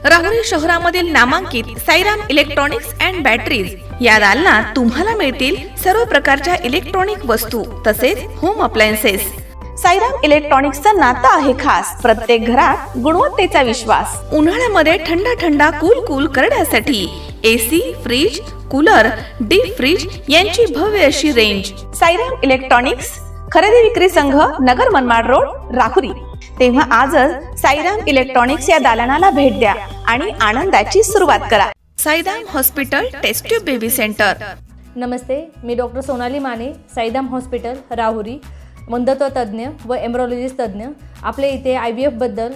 राहुरी शहरामधील नामांकित Sairam electronics and batteries या दालनात तुम्हाला मिळतील सर्व प्रकारच्या इलेक्ट्रॉनिक वस्तू तसेच होम अप्लायन्सेस। साईराम इलेक्ट्रॉनिक्सचं नातं आहे खास, प्रत्येक घरात गुणवत्तेचा विश्वास। उन्हाळ्यामध्ये थंड कूल करण्यासाठी AC, fridge, cooler, deep fridge यांची भव्य अशी रेंज। साईराम इलेक्ट्रॉनिक्स खरेदी विक्री संघ, नगर मनमाड रोड, राहुरी। तेव्हा आजच साईराम इलेक्ट्रॉनिक्स या दालनाला भेट द्या आणि आनंदाची सुरुवात करा। Sairam hospital test tube baby center. नमस्ते, मी डॉक्टर सोनाली माने, साईराम हॉस्पिटल राहुरी, मंदत्व तज्ज्ञ व एम्ब्रॉलॉजिस्ट तज्ज्ञ। आपल्या इथे IVF बद्दल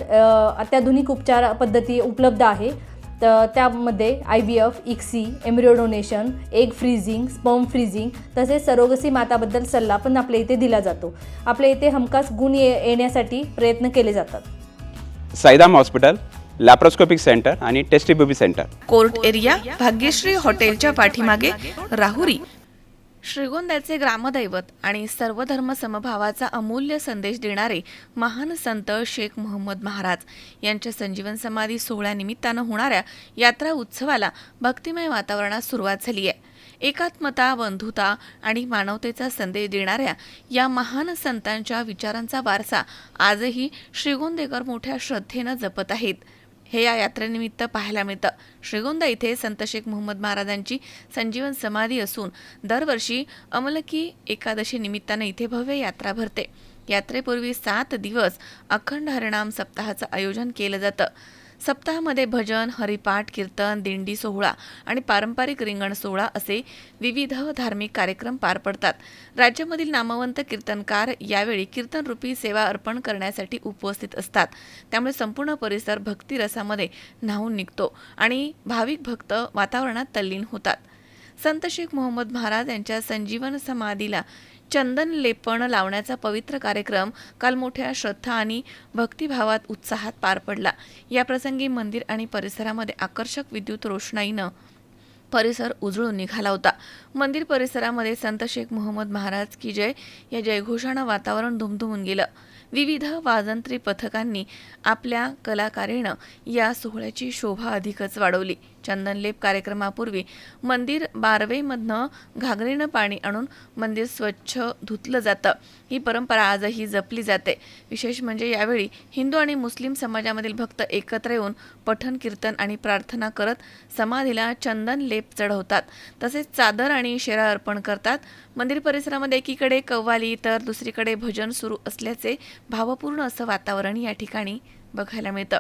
अत्याधुनिक उपचार पद्धती उपलब्ध आहे। तर त्यामध्ये IVF, ICSI, embryo donation, egg freezing, sperm freezing तसेच सरोगसी माताबद्दल सल्ला पण आपल्या इथे दिला जातो। आपल्या इथे हमखास गुण येण्यासाठी प्रयत्न केले जातात। साईराम हॉस्पिटल लॅप्रोस्कोपिक सेंटर आणि test tube baby centre, court area, Bhagyashree हॉटेलच्या पाठीमागे, राहुरी। श्रीगोंद्याचे ग्रामदैवत आणि सर्वधर्म समभावाचा अमूल्य संदेश देणारे महान संत शेख मोहम्मद महाराज यांच्या संजीवन समाधी सोहळ्यानिमित्तानं होणाऱ्या यात्रा उत्सवाला भक्तिमय वातावरणात सुरुवात झाली आहे। एकात्मता, बंधुता आणि मानवतेचा संदेश देणाऱ्या या महान संतांच्या विचारांचा वारसा आजही श्रीगोंदेकर मोठ्या श्रद्धेनं जपत आहेत। हे या यात्रेनिमित्त पाहायला मिळतं। श्रीगोंदा इथे संत शेख मोहम्मद महाराजांची संजीवन समाधी असून दरवर्षी अमलकी एकादशी निमित्तानं इथे भव्य यात्रा भरते। यात्रेपूर्वी 7 दिवस अखंड हरिनाम सप्ताहाचं आयोजन केलं जातं। सप्ताहामध्ये भजन, हरिपाठ, कीर्तन, दिंडी सोहळा आणि पारंपरिक रिंगण सोहळा असे विविध धार्मिक कार्यक्रम पार पडतात। राज्यामधील नामवंत कीर्तनकार यावेळी कीर्तनरूपी सेवा अर्पण करण्यासाठी उपस्थित असतात। त्यामुळे संपूर्ण परिसर भक्तिरसामध्ये न्हाऊन निघतो आणि भाविक भक्त वातावरणात तल्लीन होतात। संत शेख मोहम्मद महाराज यांच्या संजीवन समाधीला चंदन लेपण लावण्याचा पवित्र कार्यक्रम काल मोठ्या श्रद्धा आणि भक्तिभावात उत्साहात पार पडला। या प्रसंगी मंदिर आणि परिसरामध्ये आकर्षक विद्युत रोषणाईनं परिसर उजळून निघाला होता। मंदिर परिसरामध्ये संत शेख मोहम्मद महाराज की जय या जयघोषानं वातावरण दुमदुमून गेलं। विविध वाजंत्री पथकांनी आपल्या कलाकारीनं या सोहळ्याची शोभा अधिकच वाढवली। चंदनलेप कार्यक्रमापूर्वी मंदिर बारवेमधनं घागरीनं पाणी आणून मंदिर स्वच्छ धुतलं जातं। ही परंपरा आजही जपली जाते। विशेष म्हणजे यावेळी हिंदू आणि मुस्लिम समाजामधील भक्त एकत्र येऊन पठण, कीर्तन आणि प्रार्थना करत समाधीला चंदन लेप चढवतात, तसेच चादर आणि शेरा अर्पण करतात। मंदिर परिसरामध्ये एकीकडे कव्वाली तर दुसरीकडे भजन सुरू असल्याचे भावपूर्ण असं वातावरण या ठिकाणी बघायला मिळतं।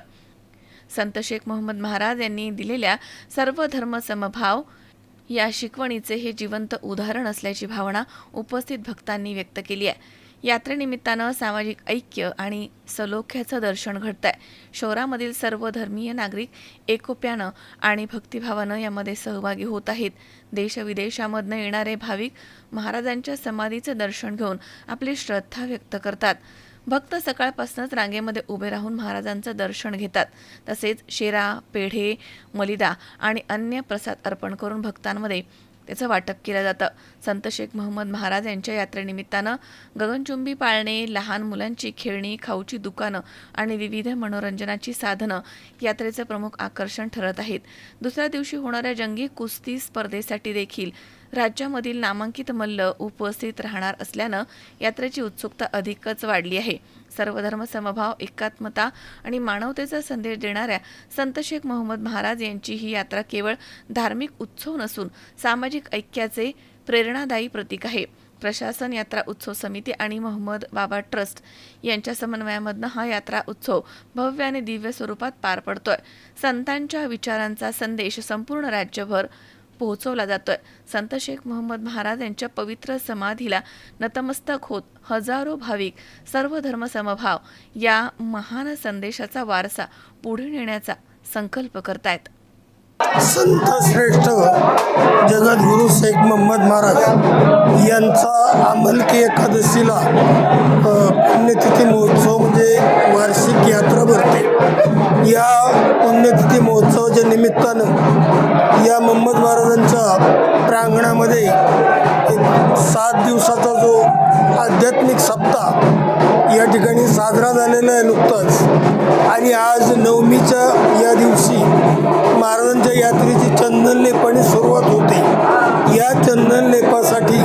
संत शेख मोहम्मद महाराज यांनी दिलेल्या सर्व धर्म समभाव या शिकवणीचे हे जिवंत उदाहरण असल्याची भावना उपस्थित भक्तांनी व्यक्त केली आहे। यात्रेनिमित्तानं सामाजिक ऐक्य आणि सलोख्याचं दर्शन घडतंय। शहरामधील सर्व धर्मीय नागरिक एकोप्यानं आणि भक्तिभावानं यामध्ये सहभागी होत आहेत। देशविदेशामधनं येणारे भाविक महाराजांच्या समाधीचं दर्शन घेऊन आपली श्रद्धा व्यक्त करतात। भक्त सकाळपासूनच रांगेमध्ये उभे राहून महाराजांचं दर्शन घेतात। तसेच शेरा, पेढे, मलिदा आणि अन्य प्रसाद अर्पण करून भक्तांमध्ये त्याचं वाटप केलं जातं। संत शेख मोहम्मद महाराज यांच्या यात्रेनिमित्तानं गगनचुंबी पाळणे, लहान मुलांची खेळणी, खाऊची दुकानं आणि विविध मनोरंजनाची साधनं यात्रेचं प्रमुख आकर्षण ठरत आहेत। दुसऱ्या दिवशी होणाऱ्या जंगी कुस्ती स्पर्धेसाठी देखील राज्यामधील नामांकित मल्ल उपस्थित राहणार असल्यानं यात्रेची उत्सुकता अधिकच वाढली आहे। सर्वधर्म समभाव, एकात्मता आणि मानवतेचा संदेश देणाऱ्या संत शेख मोहम्मद महाराज यांची ही यात्रा केवळ धार्मिक उत्सव नसून सामाजिक ऐक्याचे प्रेरणादायी प्रतीक आहे। प्रशासन, यात्रा उत्सव समिती आणि मोहम्मद बाबा ट्रस्ट यांच्या समन्वयामधनं हा यात्रा उत्सव भव्य आणि दिव्य स्वरूपात पार पडतोय। संतांच्या विचारांचा संदेश संपूर्ण राज्यभर पोहोचवला जातोय। संत शेख मोहम्मद महाराज यांच्या पवित्र समाधीला नतमस्तक होत हजारो भाविक सर्व धर्म समभाव या महान संदेशाचा वारसा पुढे नेण्याचा संकल्प करतायत। संत श्रेष्ठ जगद्गुरु शेख मोहम्मद महाराज यांचा अमलकी एकादशीला पुण्यतिथी महोत्सव म्हणजे वार्षिक यात्रा भरते। या पुण्यतिथी महोत्सवाच्या निमित्तानं या मोहम्मद महाराजांच्या प्रांगणामध्ये एक 7 दिवसाचा जो आध्यात्मिक सप्ताह या ठिकाणी साजरा झालेला आहे नुकताच। आणि आज नवमीच्या या दिवशी यात्रेची चंदन लेपाने सुरुवात होते. या चंदन लेपासाठी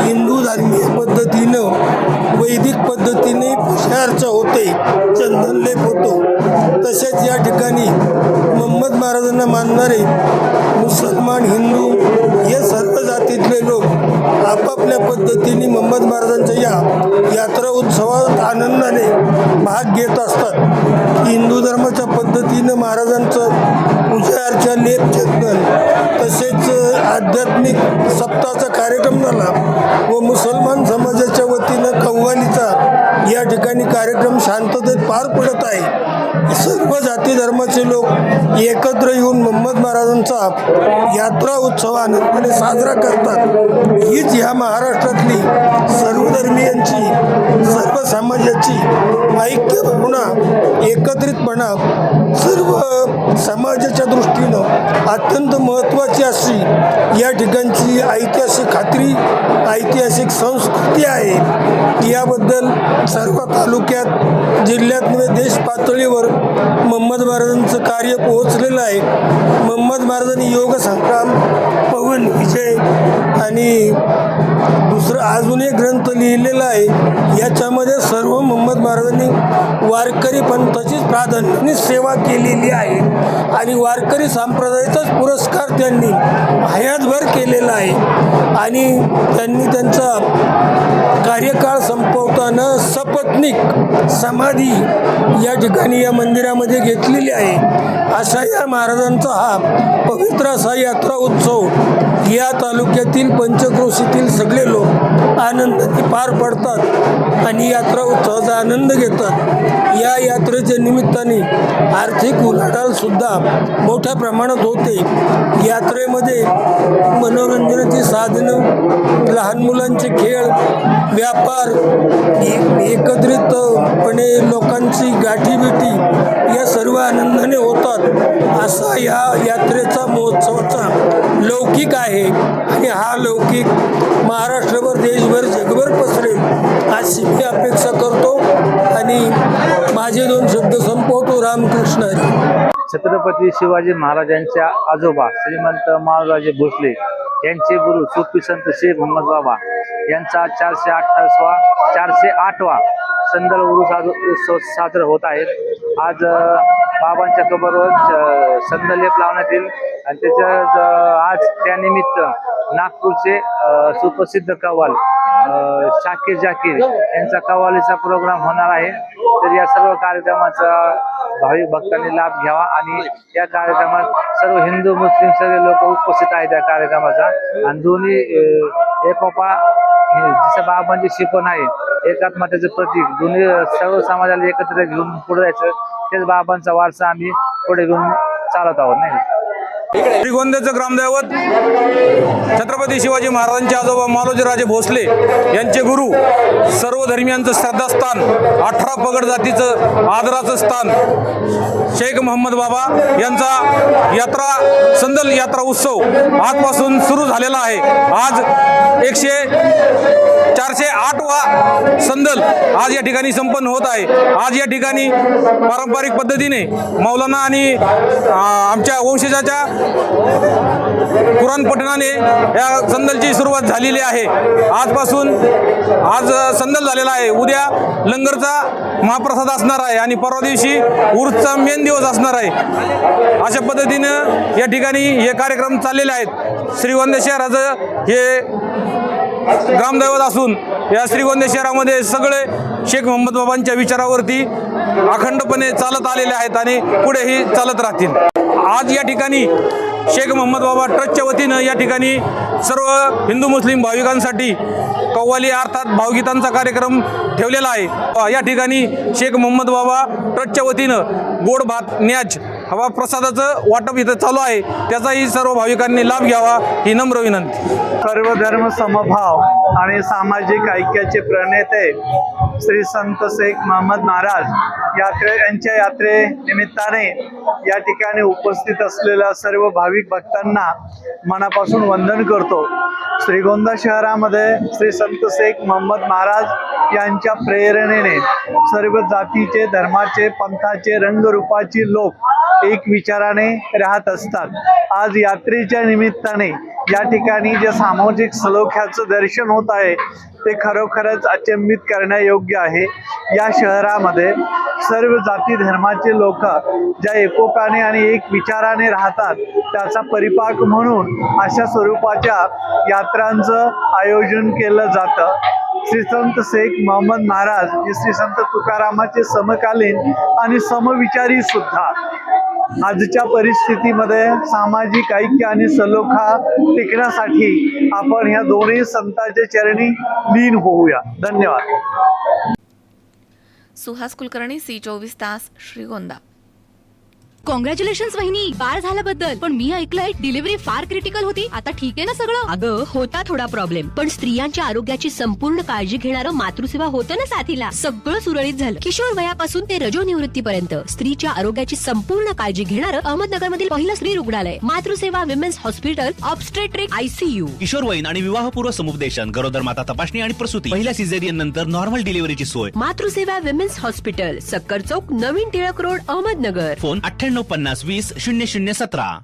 हिंदू धार्मिक पद्धतीनं वैदिक पद्धतीने पूजा अर्चा होते, चंदन लेप होतो. तसेच या ठिकाणी मोहम्मद महाराजांना मानणारे मुसलमान, हिंदू हे सर्व जातीतले लोक आपापल्या पद्धतीने मोहम्मद महाराजांच्या या यात्रा उत्सवात आनंदाने भाग घेत असतात. हिंदू धर्माच्या पद्धतीनं महाराजांचं पूजा अर्चा, लेप, चंदन तसेच आध्यात्मिक सप्ताहाचा कार्यक्रम झाला व मुसलमान समाजाच्या वतीनं कव्वालीचा या ठिकाणी कार्यक्रम शांततेत पार पडत आहे. सर्व जाती धर्माचे लोक एकत्र येऊन मोहम्मद महाराजांचा यात्रा उत्सव आनंदाने साजरा करतात. हीच ह्या महाराष्ट्रातली सर्वधर्मीयांची, सर्व समाजाची ऐक्य भावना, एकत्रितपणा सर्व समाजाच्या दृष्टीनं अत्यंत महत्त्वाची अशी या ठिकाणची ऐतिहासिक खात्री, ऐतिहासिक संस्कृती आहे. याबद्दल सर्व तालुक्यात, जिल्ह्यात नव्हे देश पातळीवर मोहम्मद महाराजांचं कार्य पोहोचलेलं आहे. मोहम्मद महाराजांनी योग संग्राम, पवन विजय आणि दुसरं अजून एक ग्रंथ लिहिलेला आहे. याच्यामध्ये सर्व मोहम्मद महाराजांनी वारकरी पंथाचीच प्राधान्याने सेवा केलेली आहे आणि वारकरी संप्रदायाचाच पुरस्कार त्यांनी हयातभर केलेला आहे. आणि त्यांनी त्यांचा कार्यकाळ संपवताना सपत्नीक समाधी या ठिकाणी या मंदिरामध्ये घेतलेली आहे. अशा या महाराजांचा हा पवित्र असा यात्रा उत्सव या तालुक्यातील पंचक्रोशीतील सगळे लोक आनंदाने पार पडतात आणि यात्रा उत्सवाचा आनंद घेतात. या यात्रेच्या निमित्ताने आर्थिक उलाढाल सुद्धा मोठ्या प्रमाणात होते. यात्रेमध्ये मनोरंजनाची साधनं, लहान मुलांचे खेळ, व्यापार, एकत्रितपणे लोकांची गाठीभेटी या सर्व आनंदाने होतात. असा या यात्रेचा, महोत्सवाचा लौकिक आहे आणि हा लौकिक महाराष्ट्रभर, देशभर, जगभर पसरेल अशी मी अपेक्षा करतो आणि माझे 2 शब्द संपवतो. रामकृष्ण हरी. छत्रपती शिवाजी महाराजांच्या आजोबा श्रीमंत माळराजे भोसले यांचे गुरु सूफी संत शेख मोहम्मद बाबा यांचा 408वा संदल उरुस उत्सव साजरा होत आहे. आज बाबांच्या कबरवर संदलेप लावण्यात येईल आणि त्याच्या आज त्यानिमित्त नागपूरचे सुप्रसिद्ध कव्वाल शाकीर जाकीर यांचा कव्वालीचा प्रोग्राम होणार आहे. तर या सर्व कार्यक्रमाचा भाविक भक्तांनी लाभ घ्यावा आणि या कार्यक्रमात सर्व हिंदू मुस्लिम सगळे लोक उपस्थित आहेत या कार्यक्रमाचा. आणि दोन्ही एकोपा जसं बाबांची शिकवण आहे, एकात्मतेचं प्रतीक, दोन्ही सर्व समाजाला एकत्र घेऊन पुढे जायचं, तेच बाबांचा वारसा आम्ही पुढे घेऊन चालत आहोत. नाही श्रीगोंद्याचं ग्रामदैवत छत्रपती शिवाजी महाराजांचे आजोबा मालोजीराजे भोसले यांचे गुरु, सर्व धर्मियांचं श्रद्धास्थान, 18 पगड जातीचं आदराचं स्थान शेख मोहम्मद बाबा यांचा यात्रा संदल यात्रा उत्सव आजपासून सुरू झालेला आहे. आज 408वा संदल आज या ठिकाणी संपन्न होत आहे. आज या ठिकाणी पारंपरिक पद्धतीने मौलाना आणि आमच्या वंशजाच्या कुराण पठणाने या संदलची सुरुवात झालेली आहे. आज संदल झालेला आहे. उद्या लंगरचा महाप्रसाद असणार आहे आणि परवा दिवशी उर्सचा मेन दिवस असणार आहे. अशा पद्धतीनं या ठिकाणी हे कार्यक्रम चाललेले आहेत. श्रीगोंदा शहराचं हे ग्रामदैवत असून या श्रीगोंदा शहरामध्ये सगळे शेख मोहम्मद बाबांच्या विचारावरती अखंडपणे चालत आलेले आहेत आणि पुढेही चालत राहतील. आज या ठिकाणी शेख मोहम्मद बाबा ट्रस्टच्या वतीनं या ठिकाणी सर्व हिंदू मुस्लिम भाविकांसाठी कव्वाली अर्थात भावगीतांचा कार्यक्रम ठेवलेला आहे. या ठिकाणी शेख मोहम्मद बाबा ट्रस्टच्या वतीनं गोड भात न्याज हवा प्रसादाचं वाटप इथं चालू आहे. त्याचाही सर्व भाविकांनी लाभ घ्यावा ही नम्र विनंती. सर्व धर्म समभाव आणि सामाजिक ऐक्याचे प्रणेते श्री संत शेख मोहम्मद महाराज यांच्या यात्रेनिमित्ताने या ठिकाणी उपस्थित असलेल्या सर्व भाविक भक्तांना मनापासून वंदन करतो. श्रीगोंदा शहरामध्ये श्री संत शेख मोहम्मद महाराज यांच्या प्रेरणेने सर्व जातीचे, धर्माचे, पंथाचे, रंगरूपाची लोक एक विचाराने राहत असतात। आज यात्रेच्या निमित्ताने या ठिकाणी जे सामाजिक सलोख्याचं दर्शन होत आहे ते खरोखरच अचंबित करण्यायोग्य आहे। या शहरामध्ये सर्व जाती धर्माचे लोक ज्या एकोप्याने आणि एक विचाराने राहतात त्याचा परिपाक म्हणून अशा स्वरूपाच्या यात्रांचं आयोजन केलं जातं। श्री संत शेख महम्मद महाराज हे श्री संत तुकारामाचे समकालीन आणि समविचारी सुद्धा। आजच्या परिस्थितीमध्ये सामाजिक ऐक्य आणि सलोखा टिकण्यासाठी आपण ह्या दोन्ही संतांच्या चरणी लीन होऊया। धन्यवाद। सुहास कुलकर्णी, C24 तास, श्रीगोंदा। कॉंग्रॅच्युलेशन वहिनी, बाळ झाल्याबद्दल। पण मी ऐकलंय डिलिव्हरी फार क्रिटिकल होती। आता ठीक आहे ना सगळं? अगं होता थोडा प्रॉब्लेम, पण स्त्रियांच्या आरोग्याची संपूर्ण काळजी घेणारं मातृसेवा होतं ना साथीला। सगळं सुरळीत झालं। किशोर वयापासून ते रजोनिवृत्तीपर्यंत स्त्रीच्या आरोग्याची संपूर्ण काळजी घेणारं अहमदनगरमधील पहिलं स्त्री रुग्णालय Matruseva women's hospital, obstetric ICU। किशोरवयीन आणि विवाहपूर्व समुपदेशन, गरोदर माता तपासणी आणि प्रसूती, पहिल्या सिझेरियन नंतर नॉर्मल डिलिव्हरीची सोय। मातृसेवा विमेन्स हॉस्पिटल, सक्कर चौक, नवीन टिळक रोड, अहमदनगर। फोन 9850 20 0017।